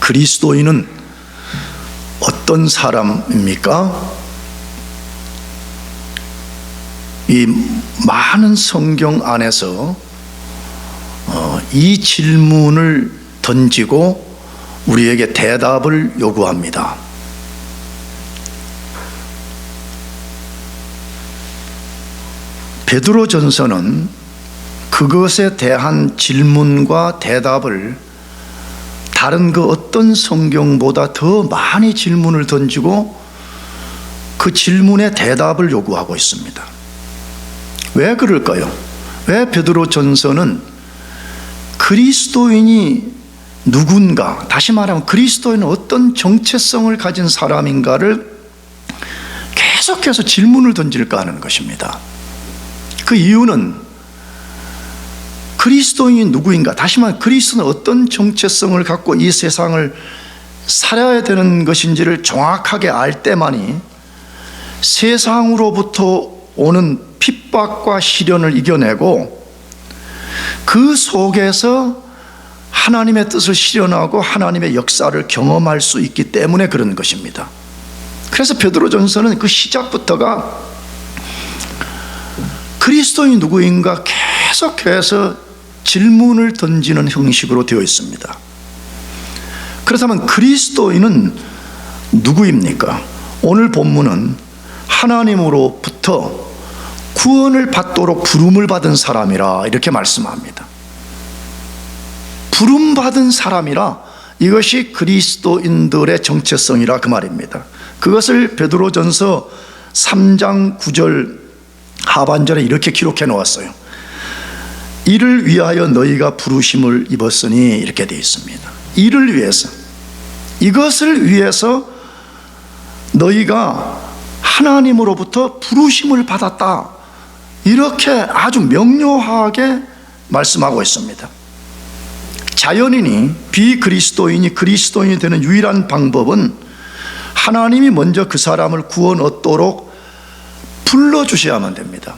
그리스도인은 어떤 사람입니까? 이 많은 성경 안에서 이 질문을 던지고 우리에게 대답을 요구합니다. 베드로전서는 그것에 대한 질문과 대답을 다른 그 어떤 성경보다 더 많이 질문을 던지고 그 질문에 대답을 요구하고 있습니다. 왜 그럴까요? 왜 베드로전서는 그리스도인이 누군가, 다시 말하면 그리스도인은 어떤 정체성을 가진 사람인가를 계속해서 질문을 던질까 하는 것입니다. 그 이유는 그리스도인이 누구인가, 다시 말하면 그리스도는 어떤 정체성을 갖고 이 세상을 살아야 되는 것인지를 정확하게 알 때만이 세상으로부터 오는 핍박과 시련을 이겨내고 그 속에서 하나님의 뜻을 실현하고 하나님의 역사를 경험할 수 있기 때문에 그런 것입니다. 그래서 베드로전서는 그 시작부터가 그리스도인이 누구인가 계속해서 질문을 던지는 형식으로 되어 있습니다. 그렇다면 그리스도인은 누구입니까? 오늘 본문은 하나님으로부터 구원을 받도록 부름을 받은 사람이라 이렇게 말씀합니다. 부름받은 사람이라, 이것이 그리스도인들의 정체성이라 그 말입니다. 그것을 베드로전서 3장 9절 하반절에 이렇게 기록해 놓았어요. 이를 위하여 너희가 부르심을 입었으니, 이렇게 되어 있습니다. 이를 위해서, 이것을 위해서 너희가 하나님으로부터 부르심을 받았다, 이렇게 아주 명료하게 말씀하고 있습니다. 자연인이 비그리스도인이 그리스도인이 되는 유일한 방법은 하나님이 먼저 그 사람을 구원 얻도록 불러주셔야만 됩니다.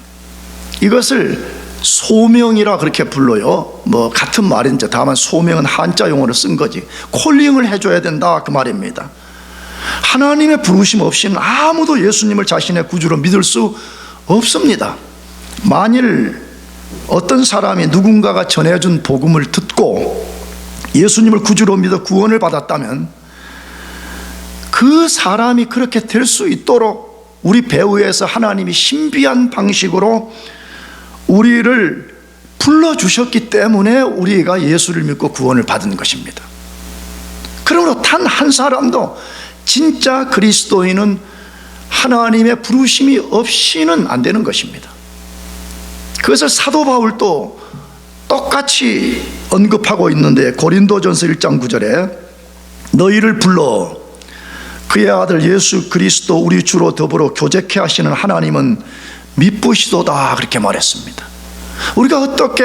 이것을 소명이라 그렇게 불러요. 같은 말인데 다만 소명은 한자 용어로 쓴 거지. 콜링을 해줘야 된다 그 말입니다. 하나님의 부르심 없이는 아무도 예수님을 자신의 구주로 믿을 수 없습니다. 만일 어떤 사람이 누군가가 전해준 복음을 듣고 예수님을 구주로 믿어 구원을 받았다면 그 사람이 그렇게 될 수 있도록 우리 배후에서 하나님이 신비한 방식으로 우리를 불러주셨기 때문에 우리가 예수를 믿고 구원을 받은 것입니다. 그러므로 단 한 사람도 진짜 그리스도인은 하나님의 부르심이 없이는 안 되는 것입니다. 그것을 사도 바울도 똑같이 언급하고 있는데, 고린도전서 1장 9절에 너희를 불러 그의 아들 예수 그리스도 우리 주로 더불어 교제케 하시는 하나님은 미쁘시도다, 그렇게 말했습니다. 우리가 어떻게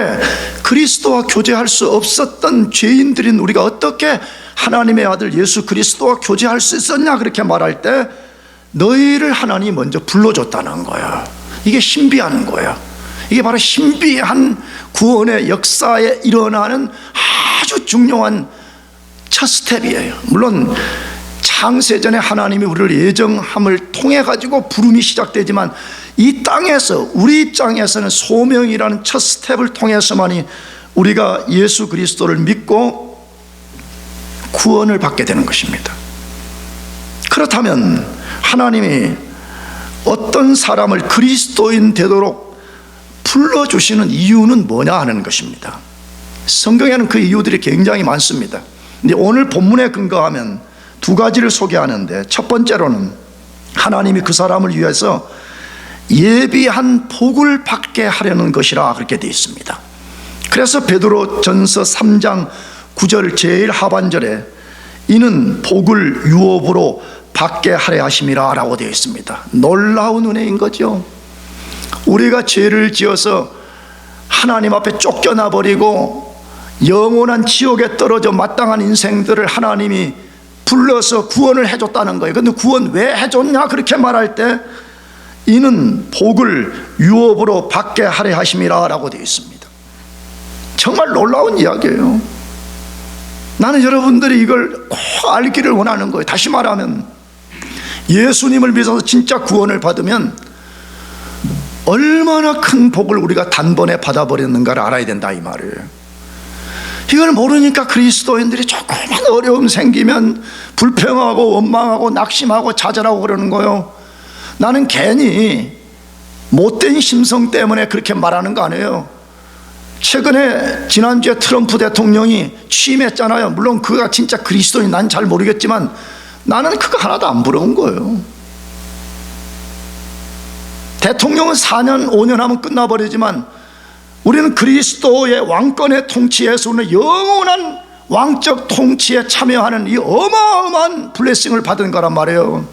그리스도와 교제할 수 없었던 죄인들인 우리가 어떻게 하나님의 아들 예수 그리스도와 교제할 수 있었냐, 그렇게 말할 때 너희를 하나님이 먼저 불러줬다는 거야. 이게 신비한 거야. 이게 바로 신비한 구원의 역사에 일어나는 아주 중요한 첫 스텝이에요. 물론 창세전에 하나님이 우리를 예정함을 통해 가지고 부름이 시작되지만 이 땅에서 우리 입장에서는 소명이라는 첫 스텝을 통해서만이 우리가 예수 그리스도를 믿고 구원을 받게 되는 것입니다. 그렇다면 하나님이 어떤 사람을 그리스도인 되도록 불러주시는 이유는 뭐냐 하는 것입니다. 성경에는 그 이유들이 굉장히 많습니다. 근데 오늘 본문에 근거하면 두 가지를 소개하는데, 첫 번째로는 하나님이 그 사람을 위해서 예비한 복을 받게 하려는 것이라 그렇게 되어 있습니다. 그래서 베드로전서 3장 9절 제일 하반절에 이는 복을 유업으로 받게 하려 하심이라 라고 되어 있습니다. 놀라운 은혜인 거죠. 우리가 죄를 지어서 하나님 앞에 쫓겨나 버리고 영원한 지옥에 떨어져 마땅한 인생들을 하나님이 불러서 구원을 해줬다는 거예요. 그런데 구원 왜 해줬냐 그렇게 말할 때 이는 복을 유업으로 받게 하려 하심이라 라고 되어 있습니다. 정말 놀라운 이야기예요. 나는 여러분들이 이걸 꼭 알기를 원하는 거예요. 다시 말하면 예수님을 믿어서 진짜 구원을 받으면 얼마나 큰 복을 우리가 단번에 받아버렸는가를 알아야 된다, 이 말이에요. 이걸 모르니까 그리스도인들이 조금만 어려움 생기면 불평하고 원망하고 낙심하고 좌절하고 그러는 거예요. 나는 괜히 못된 심성 때문에 그렇게 말하는 거 아니에요. 최근에 지난주에 트럼프 대통령이 취임했잖아요. 물론 그가 진짜 그리스도인 난 잘 모르겠지만 나는 그거 하나도 안 부러운 거예요. 대통령은 4년 5년 하면 끝나버리지만 우리는 그리스도의 왕권의 통치에서 우리는 영원한 왕적 통치에 참여하는 이 어마어마한 블레싱을 받은 거란 말이에요.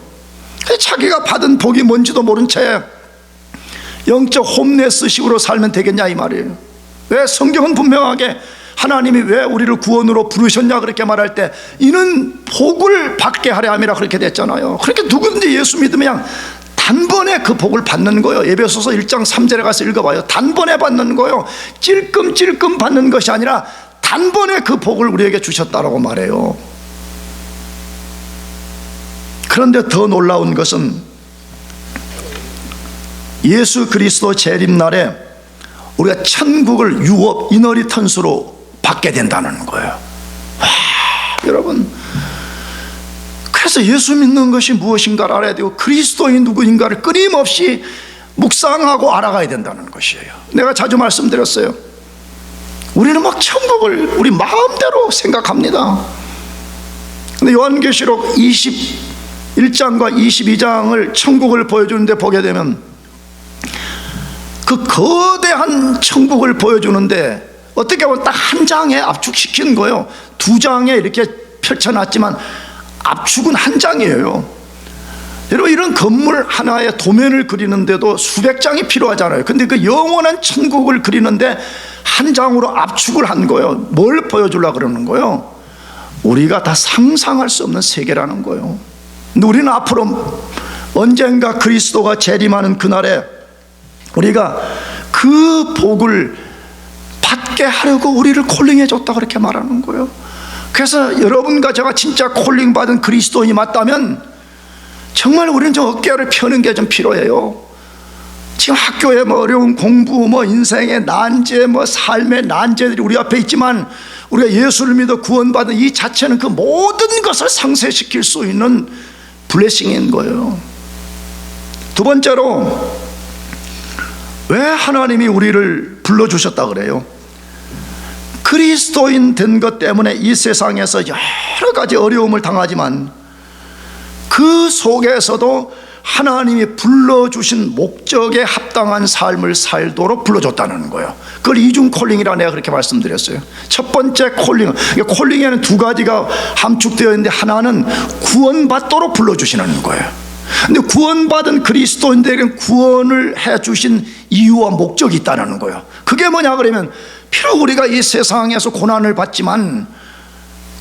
자기가 받은 복이 뭔지도 모른 채 영적 홈레스식으로 살면 되겠냐, 이 말이에요. 왜? 성경은 분명하게 하나님이 왜 우리를 구원으로 부르셨냐 그렇게 말할 때 이는 복을 받게 하려 함이라 그렇게 됐잖아요. 그렇게 누구든지 예수 믿으면 그냥 단번에 그 복을 받는 거예요. 에베소서 1장 3절에 가서 읽어봐요. 단번에 받는 거예요. 찔끔찔끔 받는 것이 아니라 단번에 그 복을 우리에게 주셨다라고 말해요. 그런데 더 놀라운 것은 예수 그리스도 재림날에 우리가 천국을 유업 이너리턴스로 받게 된다는 거예요. 와, 여러분, 그래서 예수 믿는 것이 무엇인가를 알아야 되고 그리스도인이 누구인가를 끊임없이 묵상하고 알아가야 된다는 것이에요. 내가 자주 말씀드렸어요. 우리는 막 천국을 우리 마음대로 생각합니다. 근데 요한계시록 21장과 22장을 천국을 보여주는데 보게 되면 그 거대한 천국을 보여주는데 어떻게 보면 딱 한 장에 압축시킨 거예요. 두 장에 이렇게 펼쳐놨지만 압축은 한 장이에요. 여러분, 이런 건물 하나의 도면을 그리는데도 수백 장이 필요하잖아요. 근데 그 영원한 천국을 그리는데 한 장으로 압축을 한 거예요. 뭘 보여주려고 그러는 거예요? 우리가 다 상상할 수 없는 세계라는 거예요. 근데 우리는 앞으로 언젠가 그리스도가 재림하는 그날에 우리가 그 복을 받게 하려고 우리를 콜링해 줬다 그렇게 말하는 거예요. 그래서 여러분과 제가 진짜 콜링 받은 그리스도인이 맞다면 정말 우리는 좀 어깨를 펴는 게 좀 필요해요. 지금 학교에 뭐 어려운 공부, 뭐 인생의 난제, 뭐 삶의 난제들이 우리 앞에 있지만 우리가 예수를 믿어 구원받은 이 자체는 그 모든 것을 상쇄시킬 수 있는 블레싱인 거예요. 두 번째로, 왜 하나님이 우리를 불러주셨다 그래요? 그리스도인 된 것 때문에 이 세상에서 여러 가지 어려움을 당하지만 그 속에서도 하나님이 불러주신 목적에 합당한 삶을 살도록 불러줬다는 거예요. 그걸 이중 콜링이라 내가 그렇게 말씀드렸어요. 첫 번째 콜링에는 두 가지가 함축되어 있는데 하나는 구원받도록 불러주시는 거예요. 근데 구원받은 그리스도인들에게는 구원을 해주신 이유와 목적이 있다는 거예요. 그게 뭐냐 그러면 비록 우리가 이 세상에서 고난을 받지만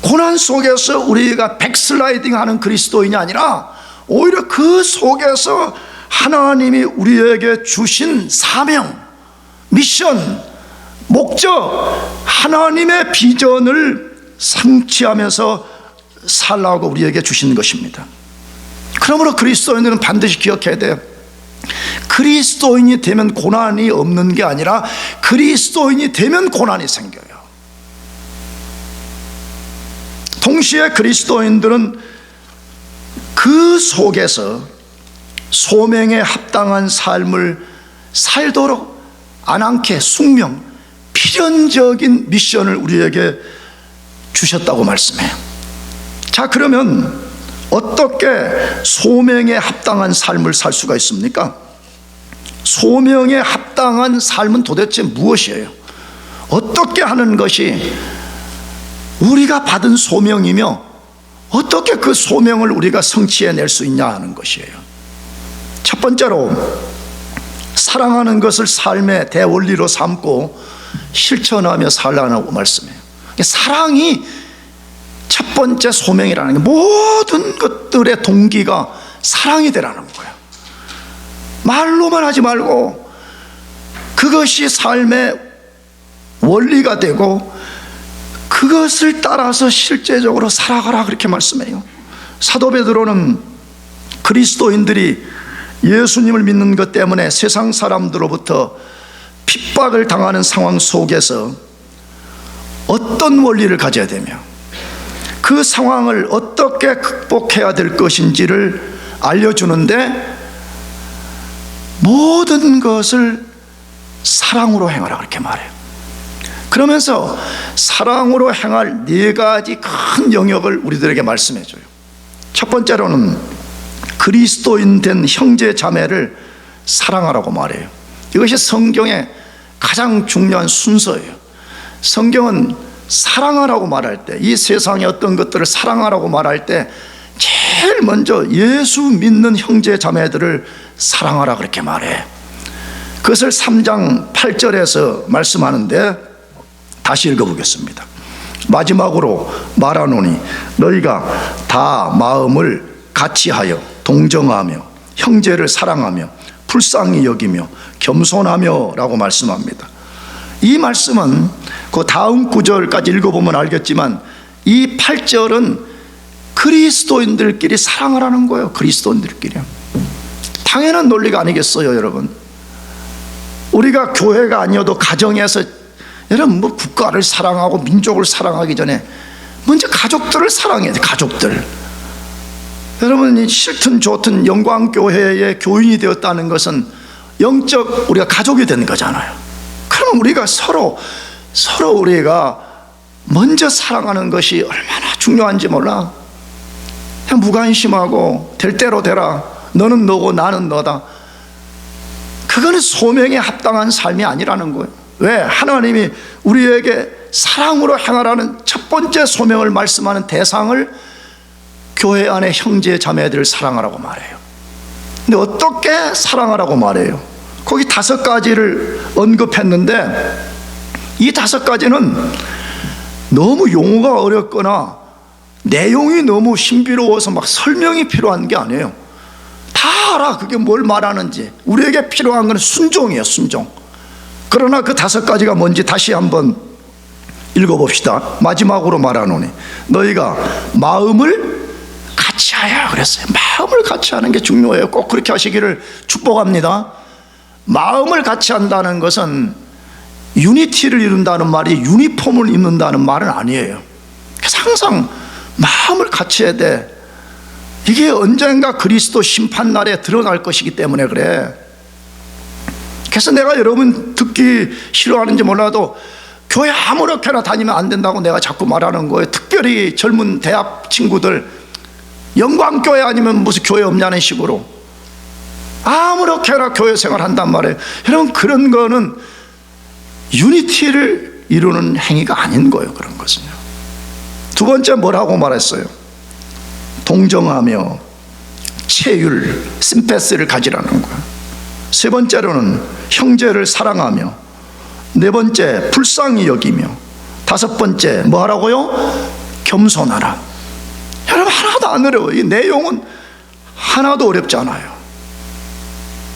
고난 속에서 우리가 백슬라이딩하는 그리스도인이 아니라 오히려 그 속에서 하나님이 우리에게 주신 사명, 미션, 목적, 하나님의 비전을 성취하면서 살라고 우리에게 주신 것입니다. 그러므로 그리스도인들은 반드시 기억해야 돼요. 그리스도인이 되면 고난이 없는 게 아니라 그리스도인이 되면 고난이 생겨요. 동시에 그리스도인들은 그 속에서 소명에 합당한 삶을 살도록 안한케 숙명, 필연적인 미션을 우리에게 주셨다고 말씀해요. 자, 그러면 어떻게 소명에 합당한 삶을 살 수가 있습니까? 소명에 합당한 삶은 도대체 무엇이에요? 어떻게 하는 것이 우리가 받은 소명이며 어떻게 그 소명을 우리가 성취해낼 수 있냐 하는 것이에요. 첫 번째로 사랑하는 것을 삶의 대원리로 삼고 실천하며 살라고 말씀해요. 사랑이 첫 번째 소명이라는 게 모든 것들의 동기가 사랑이 되라는 거예요. 말로만 하지 말고 그것이 삶의 원리가 되고 그 그것을 따라서 실제적으로 살아가라 그렇게 말씀해요. 사도 베드로는 그리스도인들이 예수님을 믿는 것 때문에 세상 사람들로부터 핍박을 당하는 상황 속에서 어떤 원리를 가져야 되며 그 상황을 어떻게 극복해야 될 것인지를 알려주는데 모든 것을 사랑으로 행하라 그렇게 말해요. 그러면서 사랑으로 행할 네 가지 큰 영역을 우리들에게 말씀해 줘요. 첫 번째로는 그리스도인 된 형제 자매를 사랑하라고 말해요. 이것이 성경의 가장 중요한 순서예요. 성경은 사랑하라고 말할 때, 이 세상의 어떤 것들을 사랑하라고 말할 때 제일 먼저 예수 믿는 형제 자매들을 사랑하라 그렇게 말해. 그것을 3장 8절에서 말씀하는데 다시 읽어보겠습니다. 마지막으로 말하노니 너희가 다 마음을 같이하여 동정하며 형제를 사랑하며 불쌍히 여기며 겸손하며 라고 말씀합니다. 이 말씀은 그 다음 구절까지 읽어보면 알겠지만 이 8절은 그리스도인들끼리 사랑하라는 거예요. 그리스도인들끼리. 당연한 논리가 아니겠어요, 여러분? 우리가 교회가 아니어도 가정에서 여러분 뭐 국가를 사랑하고 민족을 사랑하기 전에 먼저 가족들을 사랑해야 돼. 가족들. 여러분이 싫든 좋든 영광교회의 교인이 되었다는 것은 영적 우리가 가족이 된 거잖아요. 그러면 우리가 서로 우리가 먼저 사랑하는 것이 얼마나 중요한지 몰라. 그냥 무관심하고 될 대로 되라, 너는 너고 나는 너다, 그거는 소명에 합당한 삶이 아니라는 거예요. 왜? 하나님이 우리에게 사랑으로 행하라는 첫 번째 소명을 말씀하는 대상을 교회 안에 형제 자매들을 사랑하라고 말해요. 근데 어떻게 사랑하라고 말해요? 거기 5가지를 언급했는데 이 5가지는 너무 용어가 어렵거나 내용이 너무 신비로워서 막 설명이 필요한 게 아니에요. 다 알아, 그게 뭘 말하는지. 우리에게 필요한 건 순종이에요, 순종. 그러나 그 5가지가 뭔지 다시 한번 읽어봅시다. 마지막으로 말하노니 너희가 마음을 같이 하여 그랬어요. 마음을 같이 하는 게 중요해요. 꼭 그렇게 하시기를 축복합니다. 마음을 같이 한다는 것은 유니티를 이룬다는 말이 유니폼을 입는다는 말은 아니에요. 그래서 항상 마음을 같이 해야 돼. 이게 언젠가 그리스도 심판날에 드러날 것이기 때문에 그래. 그래서 내가 여러분 듣기 싫어하는지 몰라도 교회 아무렇게나 다니면 안 된다고 내가 자꾸 말하는 거예요. 특별히 젊은 대학 친구들, 영광교회 아니면 무슨 교회 없냐는 식으로 아무렇게나 교회 생활한단 말이에요. 여러분, 그런 거는 유니티를 이루는 행위가 아닌 거예요. 그런 것은요. 두 번째 뭐라고 말했어요? 동정하며 체율, 심패스를 가지라는 거예요. 세 번째로는 형제를 사랑하며, 네 번째 불쌍히 여기며, 다섯 번째 뭐 하라고요? 겸손하라. 여러분, 하나도 안 어려워요. 이 내용은 하나도 어렵지 않아요.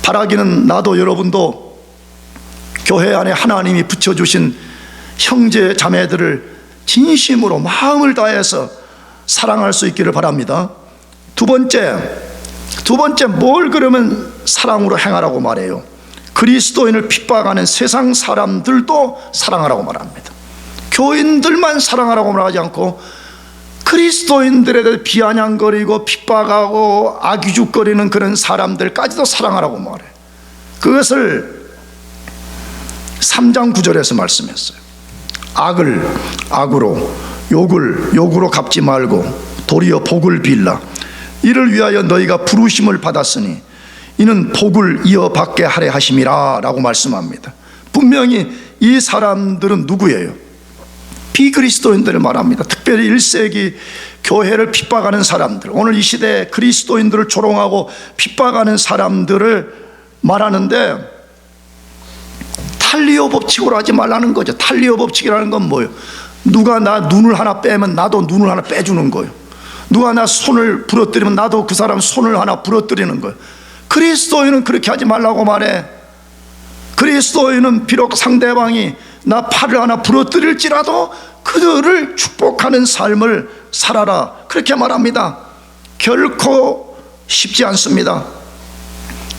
바라기는 나도 여러분도 교회 안에 하나님이 붙여주신 형제 자매들을 진심으로 마음을 다해서 사랑할 수 있기를 바랍니다. 두 번째 뭘 그러면 사랑으로 행하라고 말해요? 그리스도인을 핍박하는 세상 사람들도 사랑하라고 말합니다. 교인들만 사랑하라고 말하지 않고 그리스도인들에 대해 비아냥거리고 핍박하고 악유죽거리는 그런 사람들까지도 사랑하라고 말해요. 그것을 3장 9절에서 말씀했어요. 악을 악으로, 욕을 욕으로 갚지 말고 도리어 복을 빌라. 이를 위하여 너희가 부르심을 받았으니 이는 복을 이어받게 하려 하심이라 라고 말씀합니다. 분명히 이 사람들은 누구예요? 비그리스도인들을 말합니다. 특별히 1세기 교회를 핍박하는 사람들, 오늘 이 시대에 그리스도인들을 조롱하고 핍박하는 사람들을 말하는데, 탈리오 법칙으로 하지 말라는 거죠. 탈리오 법칙이라는 건 뭐예요? 누가 나 눈을 하나 빼면 나도 눈을 하나 빼주는 거예요. 누가 나 손을 부러뜨리면 나도 그 사람 손을 하나 부러뜨리는 거예요. 그리스도인은 그렇게 하지 말라고 말해. 그리스도인은 비록 상대방이 나 팔을 하나 부러뜨릴지라도 그들을 축복하는 삶을 살아라, 그렇게 말합니다. 결코 쉽지 않습니다.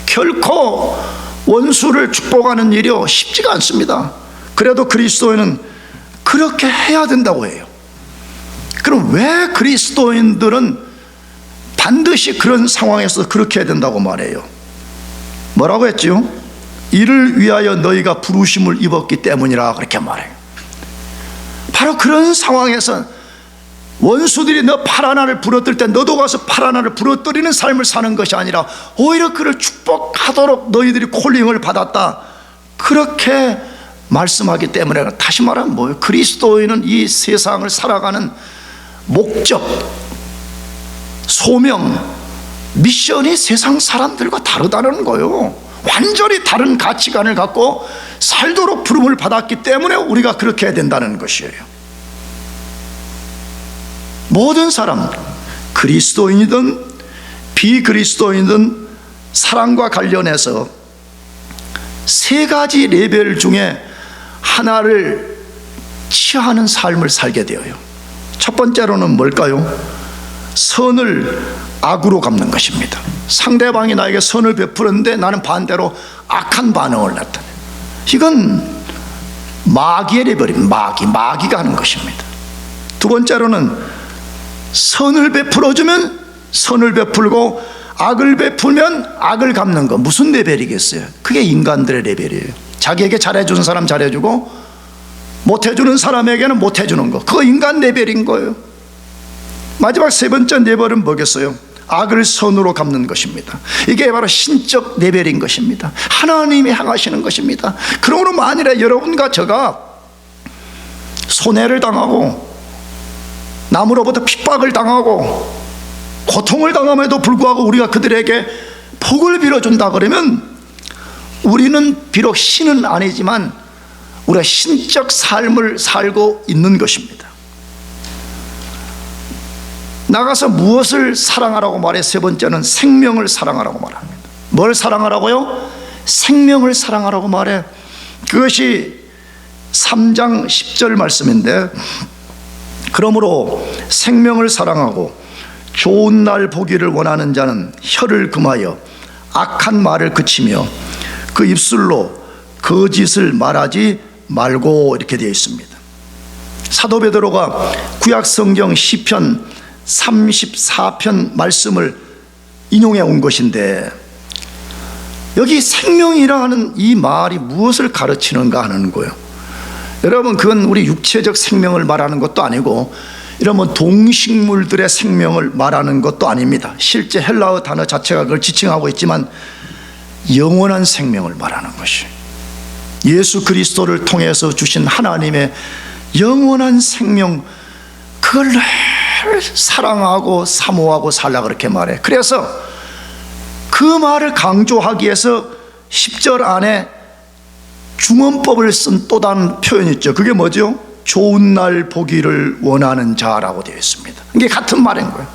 결코 원수를 축복하는 일이 쉽지가 않습니다. 그래도 그리스도인은 그렇게 해야 된다고 해요. 그럼 왜 그리스도인들은 반드시 그런 상황에서 그렇게 해야 된다고 말해요? 뭐라고 했죠? 이를 위하여 너희가 부르심을 입었기 때문이라, 그렇게 말해요. 바로 그런 상황에서 원수들이 너 팔 하나를 부러뜨릴 때 너도 가서 팔 하나를 부러뜨리는 삶을 사는 것이 아니라 오히려 그를 축복하도록 너희들이 콜링을 받았다, 그렇게 말씀하기 때문에, 다시 말하면 뭐예요? 그리스도인은 이 세상을 살아가는 목적, 소명, 미션이 세상 사람들과 다르다는 거예요. 완전히 다른 가치관을 갖고 살도록 부름을 받았기 때문에 우리가 그렇게 해야 된다는 것이에요. 모든 사람, 그리스도인이든 비그리스도인이든 사랑과 관련해서 세 가지 레벨 중에 하나를 취하는 삶을 살게 되어요. 첫 번째로는 뭘까요? 선을 악으로 갚는 것입니다. 상대방이 나에게 선을 베풀었는데 나는 반대로 악한 반응을 나타내요. 이건 마귀의 레벨입니다. 마귀가 하는 것입니다. 두 번째로는 선을 베풀어주면 선을 베풀고 악을 베풀면 악을 갚는 거. 무슨 레벨이겠어요? 그게 인간들의 레벨이에요. 자기에게 잘해주는 사람 잘해주고 못해주는 사람에게는 못해주는 거. 그거 인간 레벨인 거예요. 마지막 세 번째 레벨은 뭐겠어요? 악을 선으로 갚는 것입니다. 이게 바로 신적 레벨인 것입니다. 하나님이 향하시는 것입니다. 그러므로 만일에 여러분과 저가 손해를 당하고 남으로부터 핍박을 당하고 고통을 당함에도 불구하고 우리가 그들에게 복을 빌어준다 그러면 우리는 비록 신은 아니지만 우리가 신적 삶을 살고 있는 것입니다. 나가서 무엇을 사랑하라고 말해? 세 번째는 생명을 사랑하라고 말합니다. 뭘 사랑하라고요? 생명을 사랑하라고 말해. 그것이 3장 10절 말씀인데, 그러므로 생명을 사랑하고 좋은 날 보기를 원하는 자는 혀를 금하여 악한 말을 그치며 그 입술로 거짓을 말하지 말고, 이렇게 되어 있습니다. 사도 베드로가 구약 성경 시편 34편 말씀을 인용해 온 것인데, 여기 생명이라 하는 이 말이 무엇을 가르치는가 하는 거예요. 여러분, 그건 우리 육체적 생명을 말하는 것도 아니고 이러면 동식물들의 생명을 말하는 것도 아닙니다. 실제 헬라어 단어 자체가 그걸 지칭하고 있지만 영원한 생명을 말하는 것이에요. 예수 그리스도를 통해서 주신 하나님의 영원한 생명, 그걸 늘 사랑하고 사모하고 살라, 그렇게 말해. 그래서 그 말을 강조하기 위해서 10절 안에 중언법을 쓴 또 다른 표현이 있죠. 그게 뭐죠? 좋은 날 보기를 원하는 자라고 되어 있습니다. 이게 같은 말인 거예요.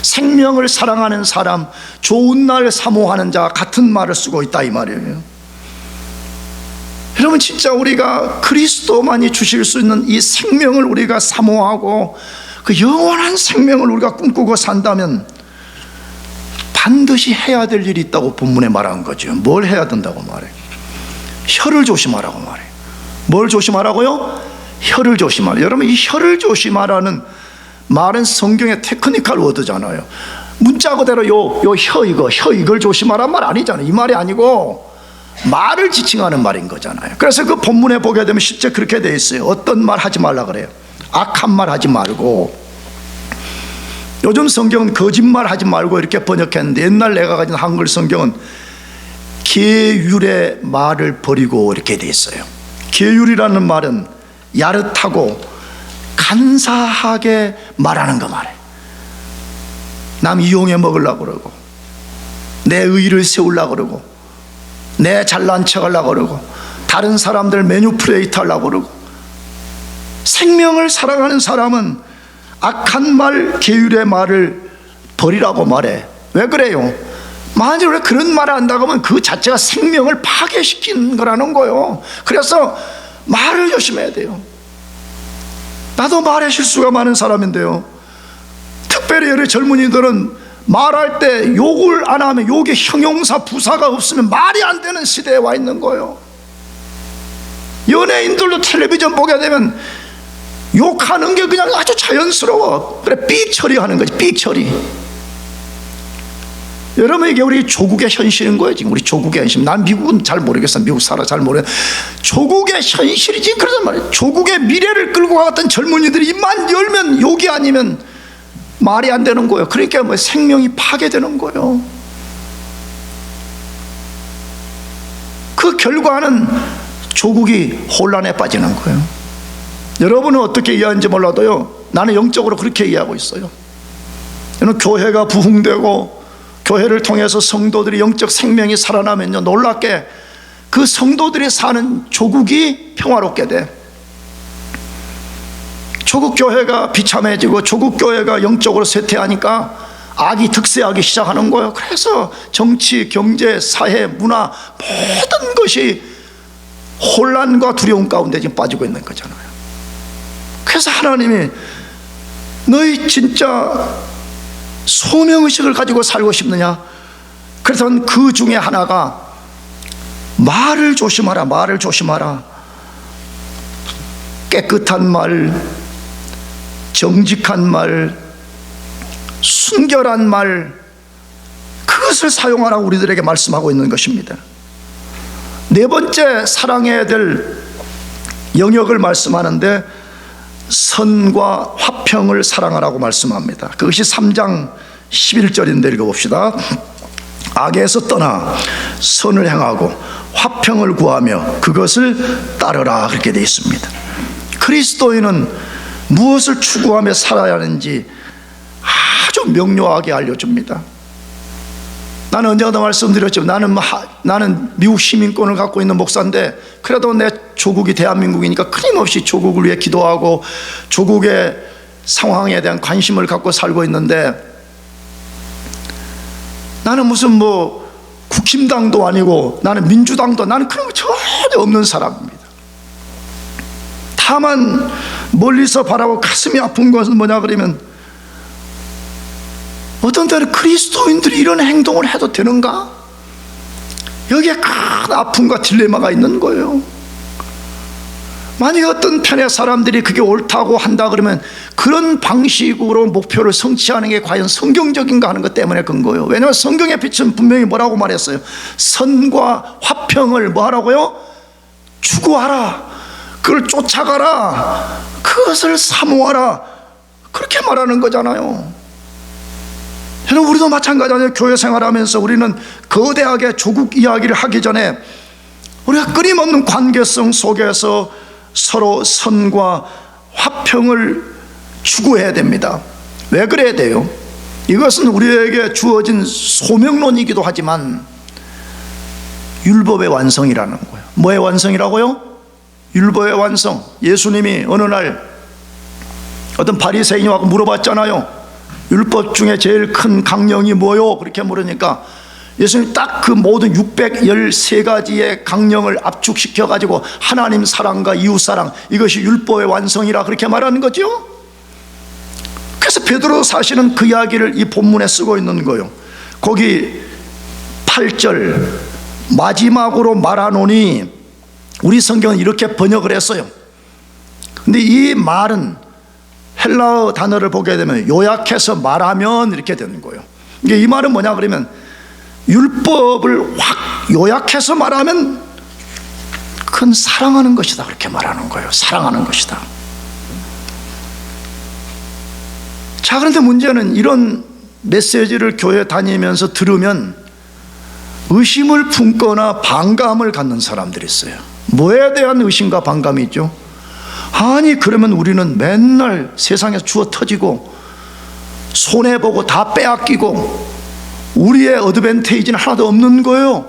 생명을 사랑하는 사람, 좋은 날 사모하는 자, 같은 말을 쓰고 있다 이 말이에요. 여러분, 진짜 우리가 그리스도만이 주실 수 있는 이 생명을 우리가 사모하고 그 영원한 생명을 우리가 꿈꾸고 산다면 반드시 해야 될 일이 있다고 본문에 말한 거죠. 뭘 해야 된다고 말해요? 혀를 조심하라고 말해요. 뭘 조심하라고요? 혀를 조심하라. 여러분, 이 혀를 조심하라는 말은 성경의 테크니컬 워드잖아요. 문자 그대로 혀 이걸 조심하라는 말 아니잖아요. 이 말이 아니고 말을 지칭하는 말인 거잖아요. 그래서 그 본문에 보게 되면 실제 그렇게 돼 있어요. 어떤 말 하지 말라 그래요? 악한 말 하지 말고. 요즘 성경은 거짓말 하지 말고 이렇게 번역했는데, 옛날 내가 가진 한글 성경은 계율의 말을 버리고 이렇게 돼 있어요. 계율이라는 말은 야릇하고 간사하게 말하는 거 말이에요. 남 이용해 먹으려고 그러고, 내 의의를 세우려고 그러고, 내 잘난 척 하려고 그러고, 다른 사람들 매니플레이트 하려고 그러고. 생명을 사랑하는 사람은 악한 말, 계율의 말을 버리라고 말해. 왜 그래요? 만일 우리가 그런 말을 한다고 하면 그 자체가 생명을 파괴시킨 거라는 거예요. 그래서 말을 조심해야 돼요. 나도 말의 실수가 많은 사람인데요, 특별히 우리 젊은이들은 말할 때 욕을 안 하면, 욕의 형용사 부사가 없으면 말이 안 되는 시대에 와 있는 거예요. 연예인들도 텔레비전 보게 되면 욕하는 게 그냥 아주 자연스러워. 그래, 삑 처리하는 거지, 삑 처리. 여러분, 이게 우리 조국의 현실인 거예요. 지금 우리 조국의 현실. 난 미국은 잘 모르겠어. 미국 살아 잘 모르겠어. 조국의 현실이지. 그러단 말이에요. 조국의 미래를 끌고 가던 젊은이들이 입만 열면 욕이 아니면 말이 안 되는 거예요. 그러니까 뭐 생명이 파괴되는 거예요. 그 결과는 조국이 혼란에 빠지는 거예요. 여러분은 어떻게 이해하는지 몰라도요, 나는 영적으로 그렇게 이해하고 있어요. 저는 교회가 부흥되고 교회를 통해서 성도들이 영적 생명이 살아나면요, 놀랍게 그 성도들이 사는 조국이 평화롭게 돼. 조국 교회가 비참해지고 조국 교회가 영적으로 쇠퇴하니까 악이 득세하기 시작하는 거예요. 그래서 정치, 경제, 사회, 문화 모든 것이 혼란과 두려움 가운데 지금 빠지고 있는 거잖아요. 그래서 하나님이 너희 진짜 소명의식을 가지고 살고 싶느냐? 그래서 그 중에 하나가 말을 조심하라, 말을 조심하라. 깨끗한 말, 정직한 말, 순결한 말, 그것을 사용하라고 우리들에게 말씀하고 있는 것입니다. 네 번째 사랑해야 될 영역을 말씀하는데 선과 화평을 사랑하라고 말씀합니다. 그것이 3장 11절인데 읽어봅시다. 악에서 떠나 선을 행하고 화평을 구하며 그것을 따르라, 그렇게 되어 있습니다. 그리스도인은 무엇을 추구하며 살아야 하는지 아주 명료하게 알려줍니다. 나는 언제도 말씀드렸지만 나는 미국 시민권을 갖고 있는 목사인데, 그래도 내 조국이 대한민국이니까 끊임없이 조국을 위해 기도하고 조국의 상황에 대한 관심을 갖고 살고 있는데, 나는 무슨 뭐 국힘당도 아니고 나는 민주당도, 나는 그런 거 전혀 없는 사람입니다. 다만 멀리서 바라보고 가슴이 아픈 것은 뭐냐 그러면, 어떤 때는 그리스도인들이 이런 행동을 해도 되는가? 여기에 큰 아픔과 딜레마가 있는 거예요. 만약에 어떤 편의 사람들이 그게 옳다고 한다 그러면 그런 방식으로 목표를 성취하는 게 과연 성경적인가 하는 것 때문에 그런 거예요. 왜냐하면 성경의 빛은 분명히 뭐라고 말했어요? 선과 화평을 뭐 하라고요? 추구하라, 그걸 쫓아가라, 그것을 사모하라, 그렇게 말하는 거잖아요. 여러분, 우리도 마찬가지예요. 교회 생활하면서 우리는 거대하게 조국 이야기를 하기 전에 우리가 끊임없는 관계성 속에서 서로 선과 화평을 추구해야 됩니다. 왜 그래야 돼요? 이것은 우리에게 주어진 소명론이기도 하지만 율법의 완성이라는 거예요. 뭐의 완성이라고요? 율법의 완성. 예수님이 어느 날 어떤 바리새인하고 물어봤잖아요. 율법 중에 제일 큰 강령이 뭐요? 그렇게 물으니까 예수님이 딱 그 모든 613가지의 강령을 압축시켜 가지고 하나님 사랑과 이웃 사랑, 이것이 율법의 완성이라 그렇게 말하는 거죠. 그래서 베드로 사실은 그 이야기를 이 본문에 쓰고 있는 거예요. 거기 8절 마지막으로 말하노니, 우리 성경은 이렇게 번역을 했어요. 근데 이 말은 헬라어 단어를 보게 되면 요약해서 말하면 이렇게 되는 거예요. 이게 이 말은 뭐냐 그러면, 율법을 확 요약해서 말하면 그건 사랑하는 것이다, 그렇게 말하는 거예요. 사랑하는 것이다. 자, 그런데 문제는 이런 메시지를 교회 다니면서 들으면 의심을 품거나 반감을 갖는 사람들이 있어요. 뭐에 대한 의심과 반감이 있죠? 아니, 그러면 우리는 맨날 세상에서 주워 터지고 손해보고 다 빼앗기고 우리의 어드밴테이지는 하나도 없는 거예요.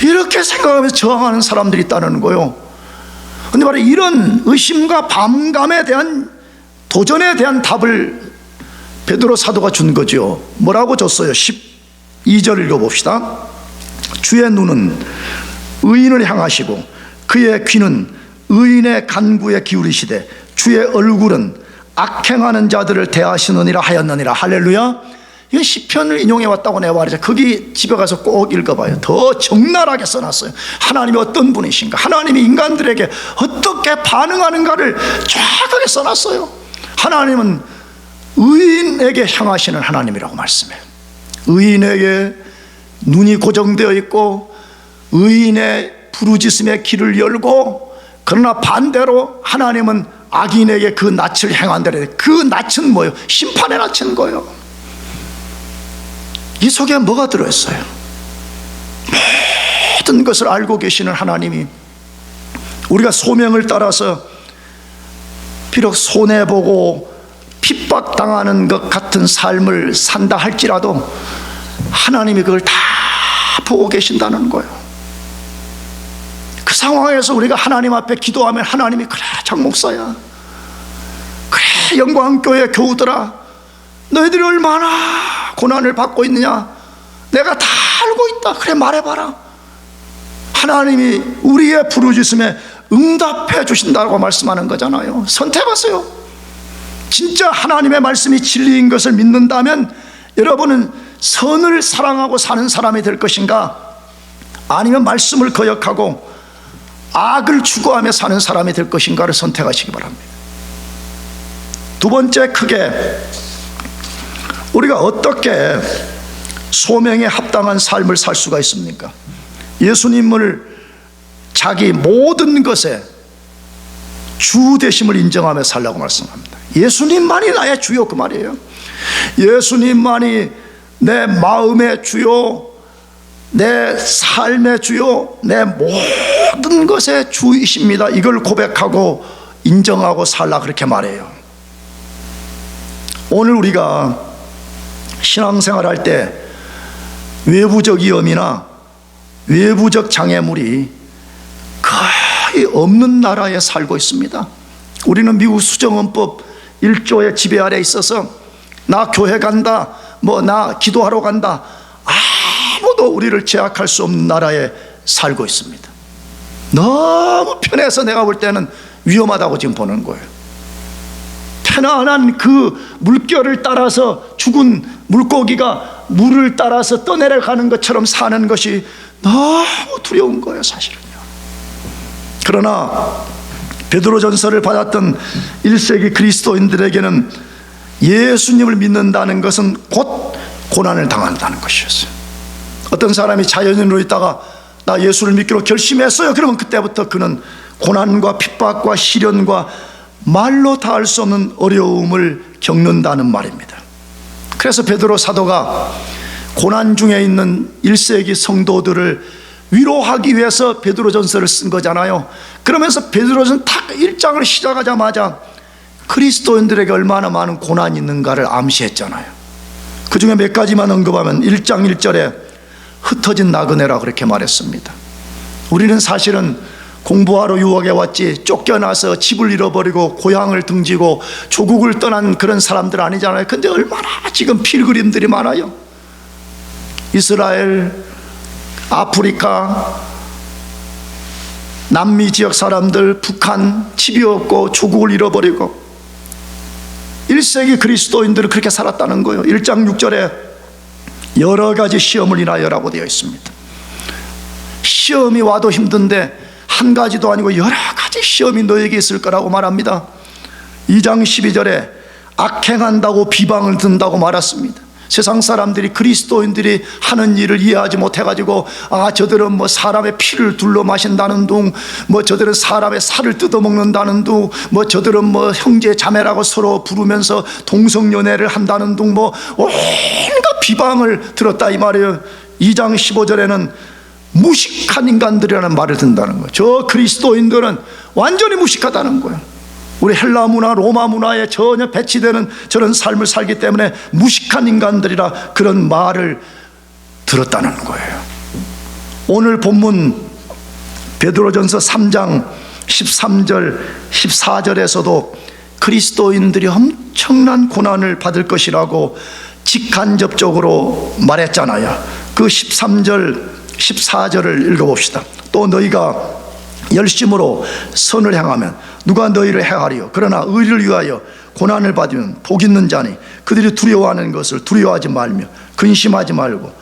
이렇게 생각하면서 저항하는 사람들이 있다는 거예요. 그런데 바로 이런 의심과 반감에 대한, 도전에 대한 답을 베드로 사도가 준 거죠. 뭐라고 줬어요? 12절 읽어봅시다. 주의 눈은 의인을 향하시고 그의 귀는 의인의 간구에 기울이시되 주의 얼굴은 악행하는 자들을 대하시느니라 하였느니라. 할렐루야. 이건 시편을 인용해 왔다고 내가 말이죠. 거기 집에 가서 꼭 읽어봐요. 더 적나라하게 써놨어요. 하나님이 어떤 분이신가, 하나님이 인간들에게 어떻게 반응하는가를 정확하게 써놨어요. 하나님은 의인에게 향하시는 하나님이라고 말씀해요. 의인에게 눈이 고정되어 있고 의인의 부르짖음의 길을 열고, 그러나 반대로 하나님은 악인에게 그 낯을 행한다래. 그 낯은 뭐예요? 심판의 낯인 거예요. 이 속에 뭐가 들어있어요? 모든 것을 알고 계시는 하나님이 우리가 소명을 따라서 비록 손해보고 핍박당하는 것 같은 삶을 산다 할지라도 하나님이 그걸 다 보고 계신다는 거예요. 그 상황에서 우리가 하나님 앞에 기도하면 하나님이 그래 장 목사야, 그래 영광교회 교우들아, 너희들이 얼마나 고난을 받고 있느냐 내가 다 알고 있다. 그래 말해봐라. 하나님이 우리의 부르짖음에 응답해 주신다고 말씀하는 거잖아요. 선택하세요. 진짜 하나님의 말씀이 진리인 것을 믿는다면 여러분은 선을 사랑하고 사는 사람이 될 것인가, 아니면 말씀을 거역하고 악을 추구하며 사는 사람이 될 것인가를 선택하시기 바랍니다. 두 번째, 크게 우리가 어떻게 소명에 합당한 삶을 살 수가 있습니까? 예수님을 자기 모든 것에 주 되심을 인정하며 살라고 말씀합니다. 예수님만이 나의 주요, 그 말이에요. 예수님만이 내 마음의 주요, 내 삶의 주요, 내 모든 것의 주이십니다. 이걸 고백하고 인정하고 살라, 그렇게 말해요. 오늘 우리가 신앙생활 할 때 외부적 위험이나 외부적 장애물이 거의 없는 나라에 살고 있습니다. 우리는 미국 수정헌법 1조의 지배 아래 있어서 나 교회 간다, 나 기도하러 간다, 아무도 우리를 제약할 수 없는 나라에 살고 있습니다. 너무 편해서 내가 볼 때는 위험하다고 지금 보는 거예요. 편안한 그 물결을 따라서 죽은 물고기가 물을 따라서 떠내려가는 것처럼 사는 것이 너무 두려운 거예요, 사실은요. 그러나 베드로전서를 받았던 1세기 그리스도인들에게는 예수님을 믿는다는 것은 곧 고난을 당한다는 것이었어요. 어떤 사람이 자연인으로 있다가 나 예수를 믿기로 결심했어요. 그러면 그때부터 그는 고난과 핍박과 시련과 말로 다 할 수 없는 어려움을 겪는다는 말입니다. 그래서 베드로 사도가 고난 중에 있는 1세기 성도들을 위로하기 위해서 베드로전서를 쓴 거잖아요. 그러면서 베드로전 딱 1장을 시작하자마자 그리스도인들에게 얼마나 많은 고난이 있는가를 암시했잖아요. 그 중에 몇 가지만 언급하면 1장 1절에 흩어진 나그네라 그렇게 말했습니다. 우리는 사실은 공부하러 유학에 왔지 쫓겨나서 집을 잃어버리고 고향을 등지고 조국을 떠난 그런 사람들 아니잖아요. 근데 얼마나 지금 필그림들이 많아요. 이스라엘, 아프리카, 남미 지역 사람들, 북한, 집이 없고 조국을 잃어버리고 1세기 그리스도인들은 그렇게 살았다는 거예요. 1장 6절에 여러 가지 시험을 인하여라고 되어 있습니다. 시험이 와도 힘든데 한 가지도 아니고 여러 가지 시험이 너에게 있을 거라고 말합니다. 2장 12절에 악행한다고 비방을 든다고 말했습니다. 세상 사람들이 그리스도인들이 하는 일을 이해하지 못해가지고 저들은 사람의 피를 둘러 마신다는 둥, 저들은 사람의 살을 뜯어먹는다는 둥, 저들은 형제 자매라고 서로 부르면서 동성연애를 한다는 둥, 온갖 비방을 들었다 이 말이에요. 2장 15절에는 무식한 인간들이라는 말을 든다는 거예요. 저 그리스도인들은 완전히 무식하다는 거예요. 우리 헬라 문화, 로마 문화에 전혀 배치되는 저런 삶을 살기 때문에 무식한 인간들이라 그런 말을 들었다는 거예요. 오늘 본문 베드로전서 3장 13절 14절에서도 그리스도인들이 엄청난 고난을 받을 것이라고 직간접적으로 말했잖아요. 그 13절 14절을 읽어봅시다. 또 너희가 열심으로 선을 행하면 누가 너희를 해하리요. 그러나 의를 위하여 고난을 받으면 복 있는 자니 그들이 두려워하는 것을 두려워하지 말며 근심하지 말고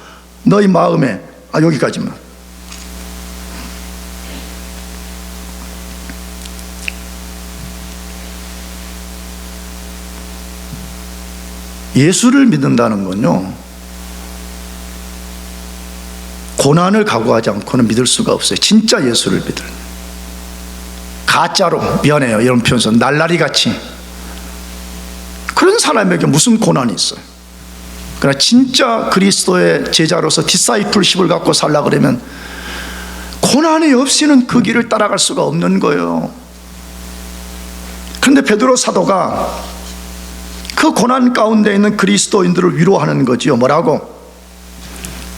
너희 마음에 여기까지만. 예수를 믿는다는 건요, 고난을 각오하지 않고는 믿을 수가 없어요. 진짜 예수를 믿을, 가짜로, 미안해요 이런 표현 써, 날라리 같이 그런 사람에게 무슨 고난이 있어요. 그러나 진짜 그리스도의 제자로서 디사이플십을 갖고 살라 그러면 고난이 없이는 그 길을 따라갈 수가 없는 거예요. 그런데 베드로 사도가 그 고난 가운데 있는 그리스도인들을 위로하는 거지요. 뭐라고?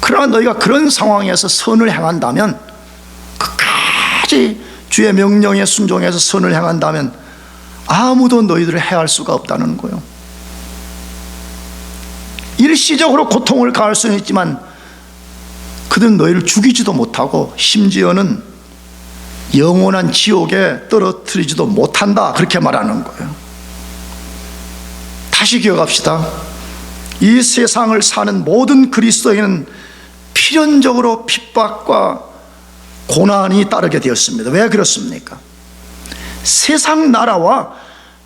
그러나 너희가 그런 상황에서 선을 행한다면, 끝까지 주의 명령에 순종해서 선을 행한다면 아무도 너희들을 해할 수가 없다는 거예요. 일시적으로 고통을 가할 수는 있지만 그들은 너희를 죽이지도 못하고 심지어는 영원한 지옥에 떨어뜨리지도 못한다, 그렇게 말하는 거예요. 다시 기억합시다. 이 세상을 사는 모든 그리스도인은 필연적으로 핍박과 고난이 따르게 되었습니다. 왜 그렇습니까? 세상 나라와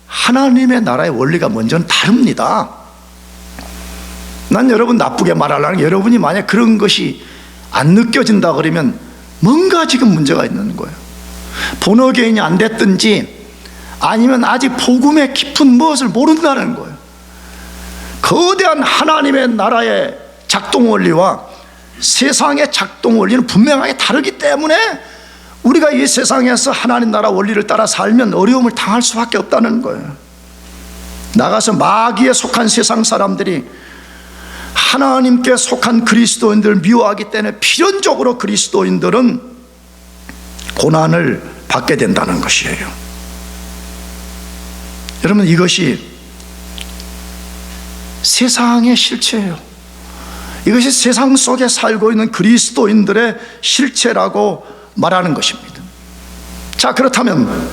하나님의 나라의 원리가 먼저는 다릅니다. 난 여러분 나쁘게 말하려는 게, 여러분이 만약 그런 것이 안 느껴진다 그러면 뭔가 지금 문제가 있는 거예요. 본어개인이 안 됐든지 아니면 아직 복음의 깊은 무엇을 모른다는 거예요. 거대한 하나님의 나라의 작동 원리와 세상의 작동 원리는 분명하게 다르기 때문에 우리가 이 세상에서 하나님 나라 원리를 따라 살면 어려움을 당할 수밖에 없다는 거예요. 나가서 마귀에 속한 세상 사람들이 하나님께 속한 그리스도인들을 미워하기 때문에 필연적으로 그리스도인들은 고난을 받게 된다는 것이에요. 여러분, 이것이 세상의 실체예요. 이것이 세상 속에 살고 있는 그리스도인들의 실체라고 말하는 것입니다. 자, 그렇다면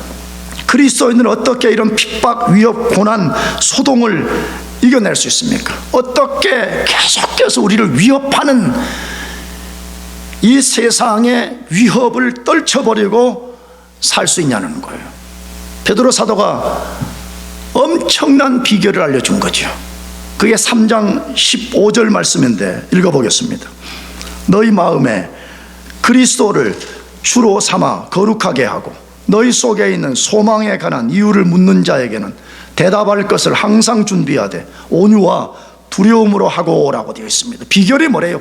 그리스도인들은 어떻게 이런 핍박, 위협, 고난, 소동을 이겨낼 수 있습니까? 어떻게 계속해서 우리를 위협하는 이 세상의 위협을 떨쳐버리고 살 수 있냐는 거예요. 베드로 사도가 엄청난 비결을 알려준 거죠. 그게 3장 15절 말씀인데 읽어보겠습니다. 너희 마음에 그리스도를 주로 삼아 거룩하게 하고 너희 속에 있는 소망에 관한 이유를 묻는 자에게는 대답할 것을 항상 준비하되 온유와 두려움으로 하고라고 되어 있습니다. 비결이 뭐래요?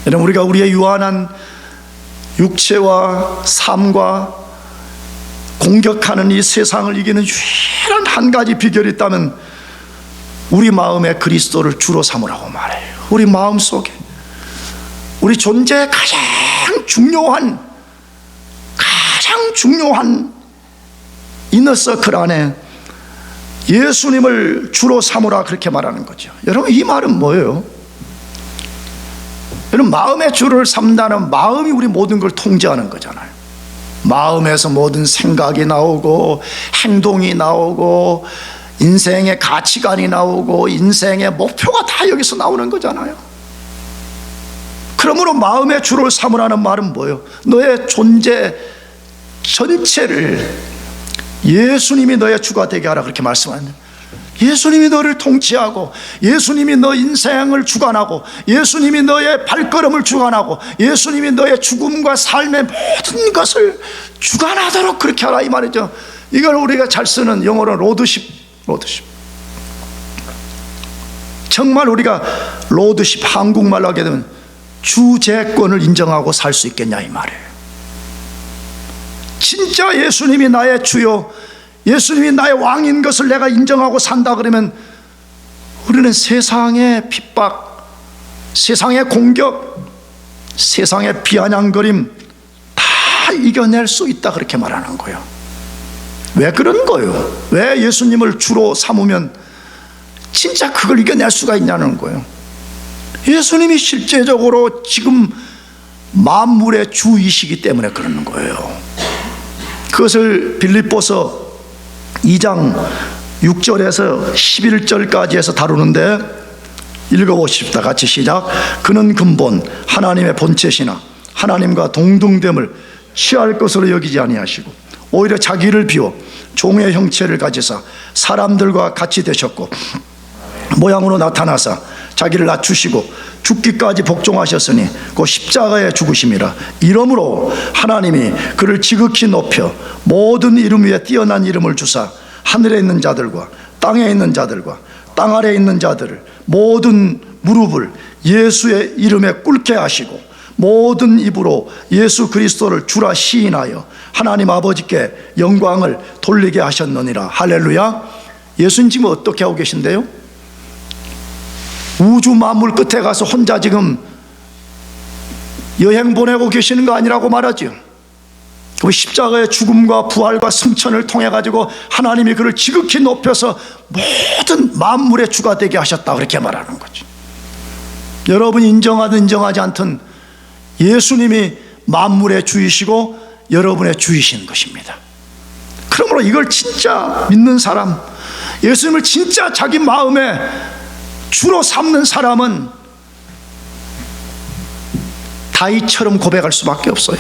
여러분, 우리가 우리의 유한한 육체와 삶과 공격하는 이 세상을 이기는 유일한 한 가지 비결이 있다면 우리 마음에 그리스도를 주로 삼으라고 말해요. 우리 마음 속에, 우리 존재의 가장 중요한 이너서클 안에 예수님을 주로 삼으라, 그렇게 말하는 거죠. 여러분, 이 말은 뭐예요? 여러분, 마음의 주를 삼다는 마음이 우리 모든 걸 통제하는 거잖아요. 마음에서 모든 생각이 나오고 행동이 나오고 인생의 가치관이 나오고 인생의 목표가 다 여기서 나오는 거잖아요. 그러므로 마음의 주를 삼으라는 말은 뭐예요? 너의 존재 전체를 예수님이 너의 주가 되게 하라, 그렇게 말씀하는데, 예수님이 너를 통치하고 예수님이 너 인생을 주관하고 예수님이 너의 발걸음을 주관하고 예수님이 너의 죽음과 삶의 모든 것을 주관하도록 그렇게 하라, 이 말이죠. 이걸 우리가 잘 쓰는 영어로 로드십. 정말 우리가 로드십, 한국말로 하게 되면 주재권을 인정하고 살 수 있겠냐, 이 말이에요. 진짜 예수님이 나의 주요, 예수님이 나의 왕인 것을 내가 인정하고 산다 그러면 우리는 세상의 핍박, 세상의 공격, 세상의 비아냥거림 다 이겨낼 수 있다, 그렇게 말하는 거예요. 왜 그런 거예요? 왜 예수님을 주로 삼으면 진짜 그걸 이겨낼 수가 있냐는 거예요. 예수님이 실제적으로 지금 만물의 주이시기 때문에 그러는 거예요. 그것을 빌립보서 2장 6절에서 11절까지 해서 다루는데, 읽어보십시다. 같이 시작. 그는 근본 하나님의 본체시나 하나님과 동등됨을 취할 것으로 여기지 아니하시고 오히려 자기를 비워 종의 형체를 가지사 사람들과 같이 되셨고 모양으로 나타나사 자기를 낮추시고 죽기까지 복종하셨으니 그 십자가에 죽으심이라. 이러므로 하나님이 그를 지극히 높여 모든 이름 위에 뛰어난 이름을 주사 하늘에 있는 자들과 땅에 있는 자들과 땅 아래에 있는 자들을 모든 무릎을 예수의 이름에 꿇게 하시고 모든 입으로 예수 그리스도를 주라 시인하여 하나님 아버지께 영광을 돌리게 하셨느니라. 할렐루야. 예수님 지금 어떻게 하고 계신데요? 우주 만물 끝에 가서 혼자 지금 여행 보내고 계시는 거 아니라고 말하죠. 그 십자가의 죽음과 부활과 승천을 통해 가지고 하나님이 그를 지극히 높여서 모든 만물의 주가 되게 하셨다, 그렇게 말하는 거죠. 여러분이 인정하든 인정하지 않든 예수님이 만물의 주이시고 여러분의 주이신 것입니다. 그러므로 이걸 진짜 믿는 사람, 예수님을 진짜 자기 마음에 주로 삼는 사람은 다윗처럼 고백할 수밖에 없어요.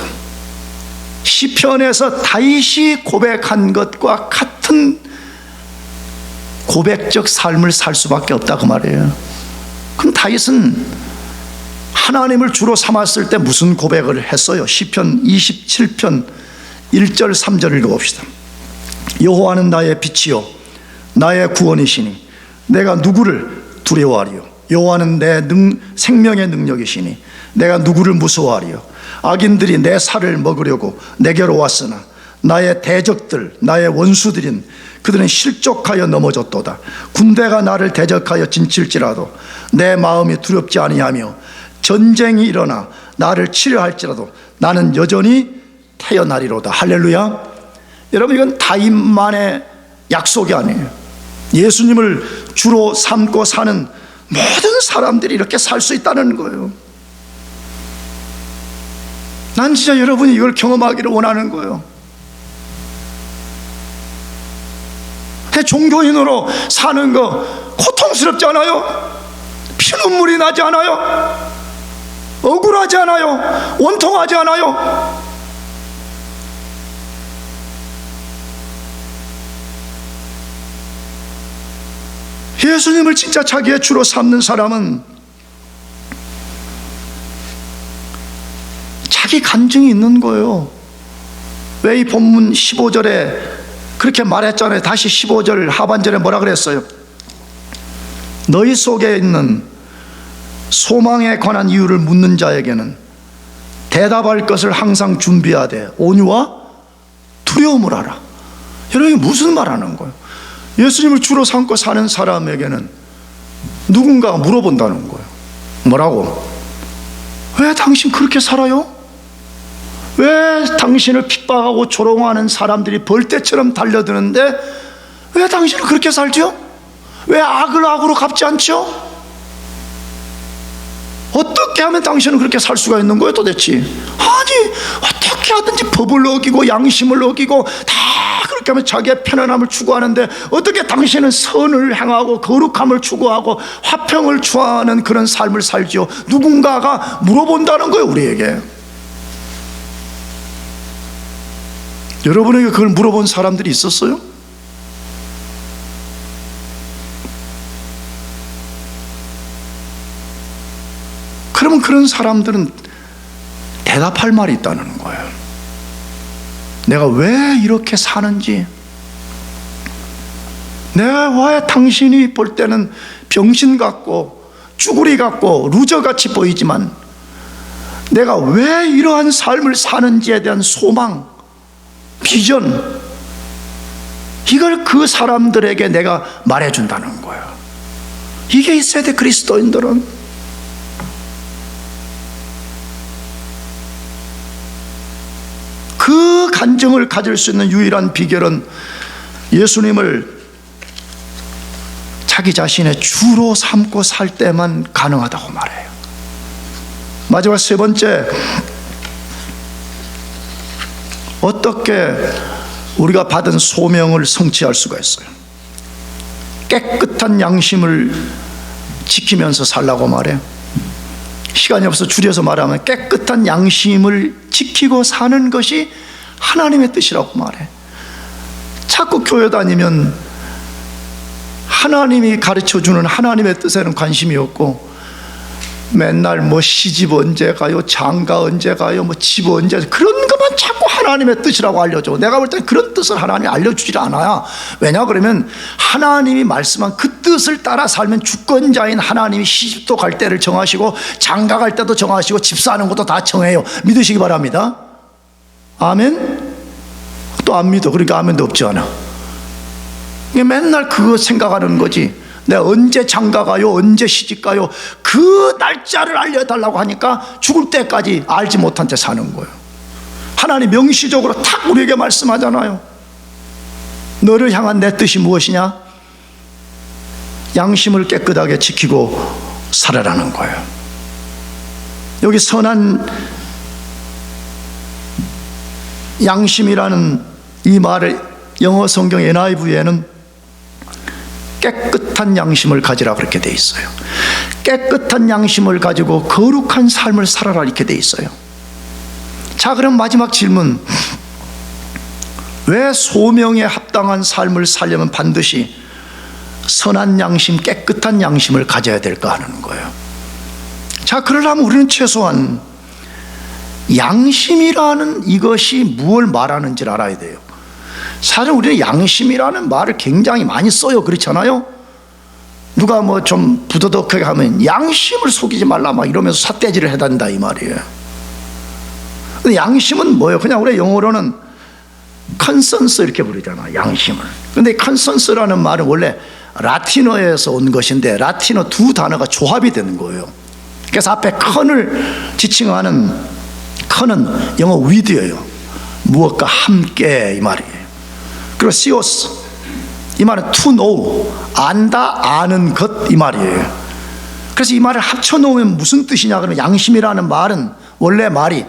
시편에서 다윗이 고백한 것과 같은 고백적 삶을 살 수밖에 없다, 그 말이에요. 그럼 다윗은 하나님을 주로 삼았을 때 무슨 고백을 했어요? 시편 27편 1절 3절 읽어봅시다. 여호와는 나의 빛이요 나의 구원이시니 내가 누구를 두려워하리요. 여호와는 내 생명의 능력이시니 내가 누구를 무서워하리요. 악인들이 내 살을 먹으려고 내게로 왔으나 나의 대적들 나의 원수들인 그들은 실족하여 넘어졌도다. 군대가 나를 대적하여 진칠지라도 내 마음이 두렵지 아니하며 전쟁이 일어나 나를 치려 할지라도 나는 여전히 태어나리로다. 할렐루야. 여러분, 이건 다윗만의 약속이 아니에요. 예수님을 주로 삼고 사는 모든 사람들이 이렇게 살 수 있다는 거예요. 난 진짜 여러분이 이걸 경험하기를 원하는 거예요. 종교인으로 사는 거 고통스럽지 않아요? 피눈물이 나지 않아요? 억울하지 않아요? 원통하지 않아요? 예수님을 진짜 자기의 주로 삼는 사람은 자기 간증이 있는 거예요. 왜 이 본문 15절에 그렇게 말했잖아요. 다시 15절 하반절에 뭐라 그랬어요? 너희 속에 있는 소망에 관한 이유를 묻는 자에게는 대답할 것을 항상 준비하되 온유와 두려움을 하라. 여러분, 이게 무슨 말하는 거예요? 예수님을 주로 삼고 사는 사람에게는 누군가가 물어본다는 거예요. 뭐라고? 왜 당신 그렇게 살아요? 왜 당신을 핍박하고 조롱하는 사람들이 벌떼처럼 달려드는데 왜 당신은 그렇게 살죠? 왜 악을 악으로 갚지 않죠? 어떻게 하면 당신은 그렇게 살 수가 있는 거예요 도대체? 아니, 어떻게 하든지 법을 어기고 양심을 어기고 다 그렇게 하면 자기의 편안함을 추구하는데 어떻게 당신은 선을 행하고 거룩함을 추구하고 화평을 추구하는 그런 삶을 살지요? 누군가가 물어본다는 거예요, 우리에게. 여러분에게 그걸 물어본 사람들이 있었어요? 그러면 그런 사람들은 대답할 말이 있다는 거예요. 내가 왜 이렇게 사는지, 내가 왜 당신이 볼 때는 병신 같고 쭈구리 같고 루저같이 보이지만 내가 왜 이러한 삶을 사는지에 대한 소망, 비전, 이걸 그 사람들에게 내가 말해준다는 거예요. 이게 이 세대 그리스도인들은 그 간증을 가질 수 있는 유일한 비결은 예수님을 자기 자신의 주로 삼고 살 때만 가능하다고 말해요. 마지막 세 번째, 어떻게 우리가 받은 소명을 성취할 수가 있어요? 깨끗한 양심을 지키면서 살라고 말해요. 시간이 없어 줄여서 말하면 깨끗한 양심을 지키고 사는 것이 하나님의 뜻이라고 말해. 자꾸 교회 다니면 하나님이 가르쳐주는 하나님의 뜻에는 관심이 없고 맨날 뭐 시집 언제 가요, 장가 언제 가요, 뭐 집 언제, 그런 것만 자꾸 하나님의 뜻이라고 알려줘. 내가 볼 땐 그런 뜻을 하나님이 알려주질 않아요. 왜냐 그러면 하나님이 말씀한 그 뜻을 따라 살면 주권자인 하나님이 시집도 갈 때를 정하시고 장가 갈 때도 정하시고 집 사는 것도 다 정해요. 믿으시기 바랍니다. 아멘? 또 안 믿어. 그러니까 아멘도 없지 않아. 맨날 그거 생각하는 거지. 내가 언제 장가 가요, 언제 시집 가요, 그 날짜를 알려달라고 하니까 죽을 때까지 알지 못한 채 사는 거예요. 하나님 명시적으로 탁 우리에게 말씀하잖아요. 너를 향한 내 뜻이 무엇이냐? 양심을 깨끗하게 지키고 살아라는 거예요. 여기 선한 양심이라는 이 말을 영어 성경 NIV에는 깨끗한 양심을 가지라 그렇게 돼 있어요. 깨끗한 양심을 가지고 거룩한 삶을 살아라 이렇게 돼 있어요. 자, 그럼 마지막 질문. 왜 소명에 합당한 삶을 살려면 반드시 선한 양심, 깨끗한 양심을 가져야 될까 하는 거예요. 자, 그러려면 우리는 최소한 양심이라는 이것이 무엇을 말하는지를 알아야 돼요. 사실 우리는 양심이라는 말을 굉장히 많이 써요. 그렇잖아요? 누가 뭐 좀 부도덕하게 하면 양심을 속이지 말라 막 이러면서 삿대질을 해단다 이 말이에요. 근데 양심은 뭐예요? 그냥 우리 영어로는 컨센스 이렇게 부르잖아, 양심을. 근데 컨센스라는 말은 원래 라틴어에서 온 것인데 라틴어 두 단어가 조합이 되는 거예요. 그래서 앞에 컨을 지칭하는 컨은 영어 with예요. 무엇과 함께 이 말이에요. 그리고 시오스 이 말은 to know, 안다, 아는 것 이 말이에요. 그래서 이 말을 합쳐놓으면 무슨 뜻이냐 그러면 양심이라는 말은 원래 말이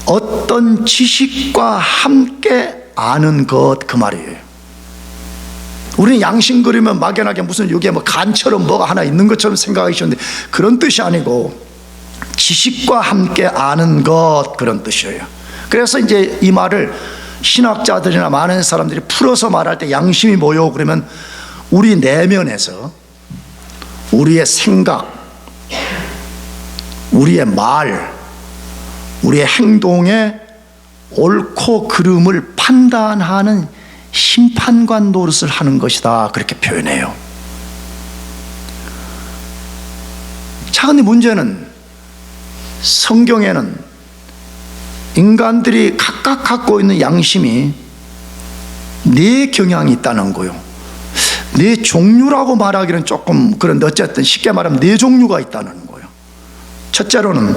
어떤 지식과 함께 아는 것 그 말이에요. 우리는 양심 그리면 막연하게 무슨 여기에 뭐 간처럼 뭐가 하나 있는 것처럼 생각하기 쉬운데 그런 뜻이 아니고 지식과 함께 아는 것 그런 뜻이에요. 그래서 이제 이 말을 신학자들이나 많은 사람들이 풀어서 말할 때 양심이 뭐요? 그러면 우리 내면에서 우리의 생각, 우리의 말, 우리의 행동에 옳고 그름을 판단하는 심판관 노릇을 하는 것이다 그렇게 표현해요. 자, 근데 문제는 성경에는 인간들이 각각 갖고 있는 양심이 네 경향이 있다는 거요. 네 종류라고 말하기는 조금 그런데 어쨌든 쉽게 말하면 네 종류가 있다는 거예요. 첫째로는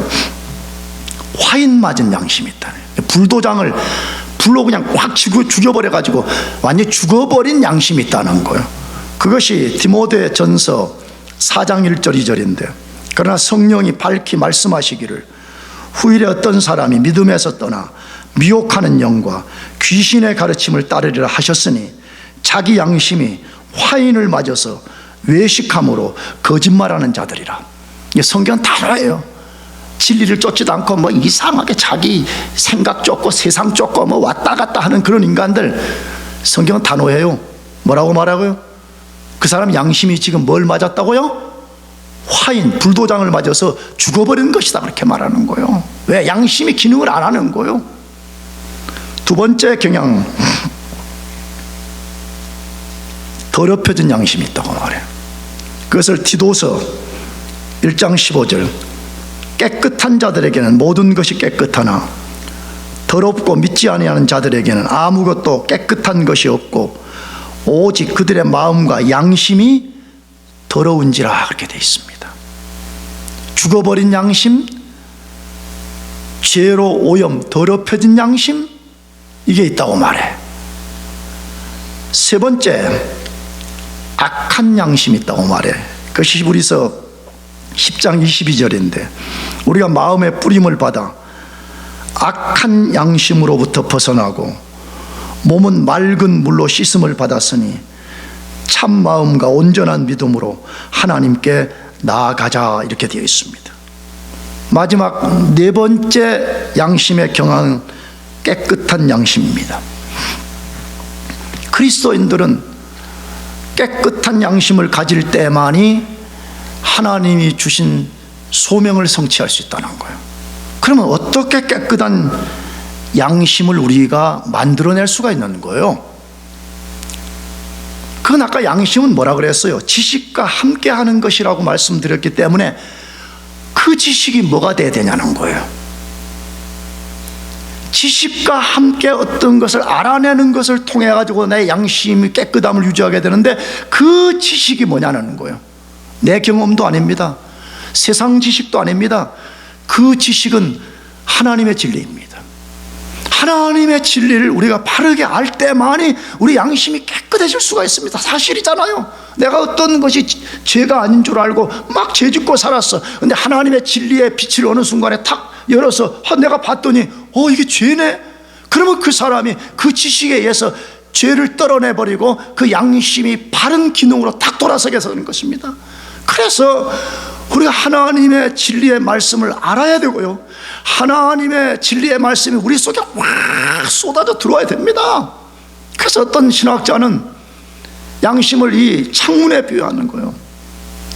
화인 맞은 양심이 있다는 거예요. 불도장을 불로 그냥 확 죽여버려가지고 완전히 죽어버린 양심이 있다는 거예요. 그것이 디모데 전서 4장 1절 2절인데 그러나 성령이 밝히 말씀하시기를 후일에 어떤 사람이 믿음에서 떠나 미혹하는 영과 귀신의 가르침을 따르리라 하셨으니 자기 양심이 화인을 맞아서 외식함으로 거짓말하는 자들이라. 이게 성경 단어예요. 진리를 쫓지도 않고 뭐 이상하게 자기 생각 쫓고 세상 쫓고 뭐 왔다 갔다 하는 그런 인간들 성경은 단호해요. 뭐라고 말하고요? 그 사람 양심이 지금 뭘 맞았다고요? 화인, 불도장을 맞아서 죽어버린 것이다 그렇게 말하는 거예요. 왜? 양심이 기능을 안 하는 거예요. 두 번째 경향, 더럽혀진 양심이 있다고 말해요. 그것을 디도서 1장 15절 깨끗한 자들에게는 모든 것이 깨끗하나 더럽고 믿지 아니하는 자들에게는 아무것도 깨끗한 것이 없고 오직 그들의 마음과 양심이 더러운지라 그렇게 되어 있습니다. 죽어버린 양심, 죄로 오염, 더럽혀진 양심 이게 있다고 말해. 세 번째, 악한 양심이 있다고 말해. 그것이 히브리서 10장 22절인데 우리가 마음의 뿌림을 받아 악한 양심으로부터 벗어나고 몸은 맑은 물로 씻음을 받았으니 참 마음과 온전한 믿음으로 하나님께 나아가자, 이렇게 되어 있습니다. 마지막 네 번째 양심의 경향은 깨끗한 양심입니다. 그리스도인들은 깨끗한 양심을 가질 때만이 하나님이 주신 소명을 성취할 수 있다는 거예요. 그러면 어떻게 깨끗한 양심을 우리가 만들어낼 수가 있는 거예요? 그건 아까 양심은 뭐라 그랬어요? 지식과 함께 하는 것이라고 말씀드렸기 때문에 그 지식이 뭐가 돼야 되냐는 거예요. 지식과 함께 어떤 것을 알아내는 것을 통해 가지고 내 양심이 깨끗함을 유지하게 되는데, 그 지식이 뭐냐는 거예요. 내 경험도 아닙니다. 세상 지식도 아닙니다. 그 지식은 하나님의 진리입니다. 하나님의 진리를 우리가 바르게 알 때만이 우리 양심이 깨끗해질 수가 있습니다. 사실이잖아요. 내가 어떤 것이 죄가 아닌 줄 알고 막 죄짓고 살았어. 근데 하나님의 진리의 빛을 어느 순간에 탁 열어서 내가 봤더니 이게 죄네? 그러면 그 사람이 그 지식에 의해서 죄를 떨어내버리고 그 양심이 바른 기능으로 딱 돌아서게 되는 것입니다. 그래서 우리가 하나님의 진리의 말씀을 알아야 되고요, 하나님의 진리의 말씀이 우리 속에 확 쏟아져 들어와야 됩니다. 그래서 어떤 신학자는 양심을 이 창문에 비유하는 거예요.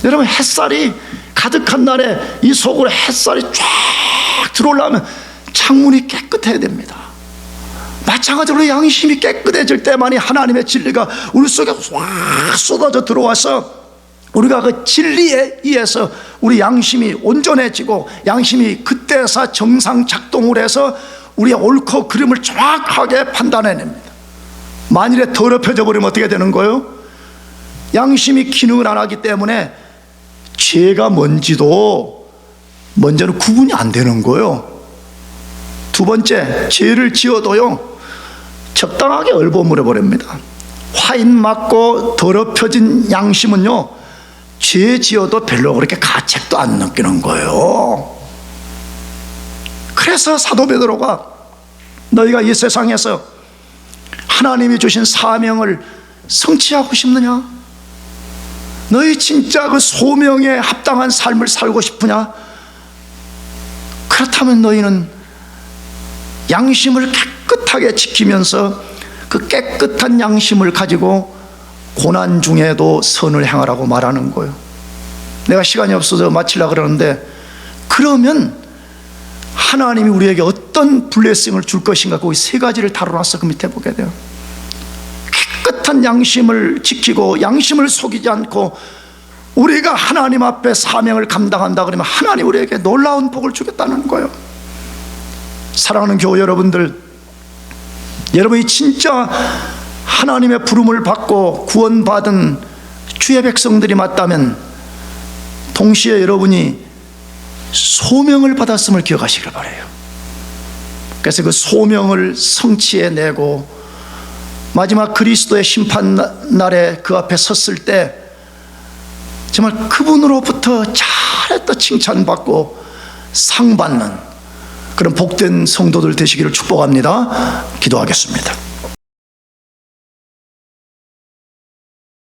여러분, 햇살이 가득한 날에 이 속으로 햇살이 쫙 들어오려면 창문이 깨끗해야 됩니다. 마찬가지로 양심이 깨끗해질 때만이 하나님의 진리가 우리 속에 확 쏟아져 들어와서 우리가 그 진리에 의해서 우리 양심이 온전해지고, 양심이 그때서 정상 작동을 해서 우리의 옳고 그름을 정확하게 판단해냅니다. 만일에 더럽혀져 버리면 어떻게 되는 거예요? 양심이 기능을 안 하기 때문에 죄가 뭔지도 먼저는 구분이 안 되는 거예요. 두 번째, 죄를 지어도요 적당하게 얼버무려 버립니다. 화인 맞고 더럽혀진 양심은요 죄 지어도 별로 그렇게 가책도 안 느끼는 거예요. 그래서 사도 베드로가 너희가 이 세상에서 하나님이 주신 사명을 성취하고 싶느냐? 너희 진짜 그 소명에 합당한 삶을 살고 싶으냐? 그렇다면 너희는 양심을 깨끗하게 지키면서 그 깨끗한 양심을 가지고 고난 중에도 선을 행하라고 말하는 거예요. 내가 시간이 없어서 마치려고 그러는데, 그러면 하나님이 우리에게 어떤 블레싱을 줄 것인가, 거기 세 가지를 다뤄놨어. 그 밑에 보게 돼요. 깨끗한 양심을 지키고 양심을 속이지 않고 우리가 하나님 앞에 사명을 감당한다 그러면 하나님 우리에게 놀라운 복을 주겠다는 거예요. 사랑하는 교회 여러분들, 여러분이 진짜 하나님의 부름을 받고 구원받은 주의 백성들이 맞다면 동시에 여러분이 소명을 받았음을 기억하시길 바라요. 그래서 그 소명을 성취해내고 마지막 그리스도의 심판날에 그 앞에 섰을 때 정말 그분으로부터 잘했다 칭찬받고 상 받는 그런 복된 성도들 되시기를 축복합니다. 기도하겠습니다.